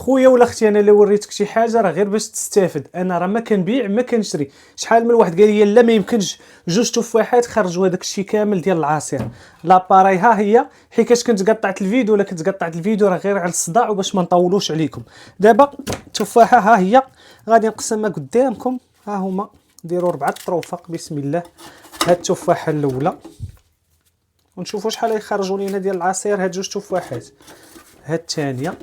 خويا ولا اختي، انا اللي وريتك شي حاجه راه غير باش تستافد، انا راه ما كنبيع ما كنشري. شحال من واحد قال لي لا ما يمكنش جوج تفاحات خرجوا هذاك الشيء كامل ديال العصير. لاباراي ها هي، حيت كنت قطعت الفيديو، ولا كنت قطعت الفيديو راه غير على الصداع وباش ما نطولوش عليكم. دابا التفاحه ها هي غادي نقسمها قدامكم، ها هما نديروا 4 طروفق بسم الله. هاد التفاحه الاولى، ونشوفوا شحال يخرجوا لينا ديال العصير هاد جوج تفاحات. هاد الثانيه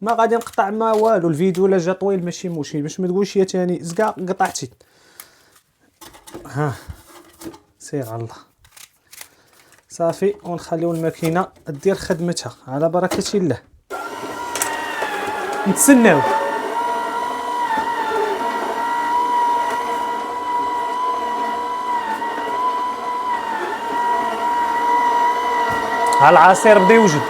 ما غادي نقطع ما والو، الفيديو لا جا طويل ماشي مشكل، باش ما تقولش يا ثاني زكا قطعتي. ها سير على الله صافي، ونخليو الماكينه دير خدمتها على بركه الله. نتسناو. ها العصير بدا يوجد.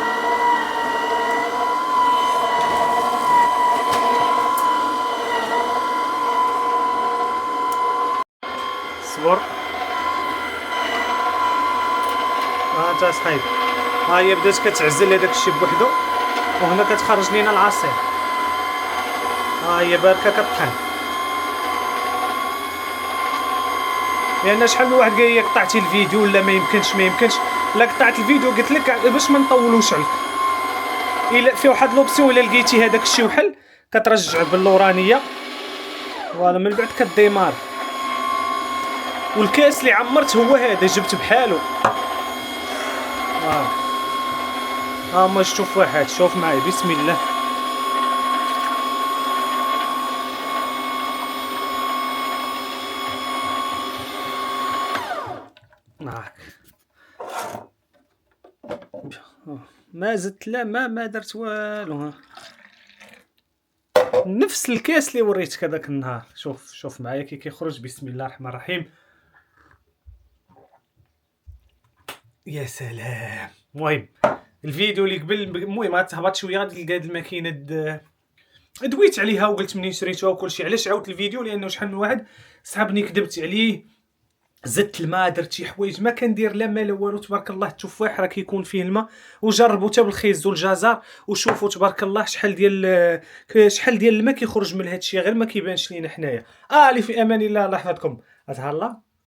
صبر تا صحيب، ها هي بدات كتعزل هذاك الشيء بوحدو، وهنا كتخرج لينا العصير. ها هي باركه كطحن. لان شحال من واحد قال لي قطعتي الفيديو ولا ما يمكنش ما يمكنش. لا قطعت الفيديو قلت لك باش ما نطولوش عليك. الا في واحد لوبسيون الا لقيتي هذاك الشيء وحل كترجع باللورانيه فوالا، من بعد كديمار. والكاس اللي عمرت هو هذا جبت بحالو. ها هما جوج تفاحات، شوف معايا بسم الله. ما زدت لا ما درت والو. ها نفس الكاس اللي وريتك هذاك النهار. شوف معايا كي كيخرج بسم الله الرحمن الرحيم. يا سلام. المهم الفيديو اللي قبل، المهم تهبط شويه غادي تلقى هاد الماكينه دويت عليها وقلت منين شريتها وكلشي. علاش عاودت الفيديو؟ لانه شحال من واحد صحابني كذبت عليه، زدت الماء، درت شي حوايج ما كندير لا ما لا والو. تبارك الله التفاح راه كيكون فيه الماء، وجربوا حتى بالخيز والجزر وشوفوا تبارك الله شحال ديال الماء كيخرج من هذا الشيء، غير ما كيبانش لينا حنايا. اللي في امان الله، الله يحفظكم. تهلا.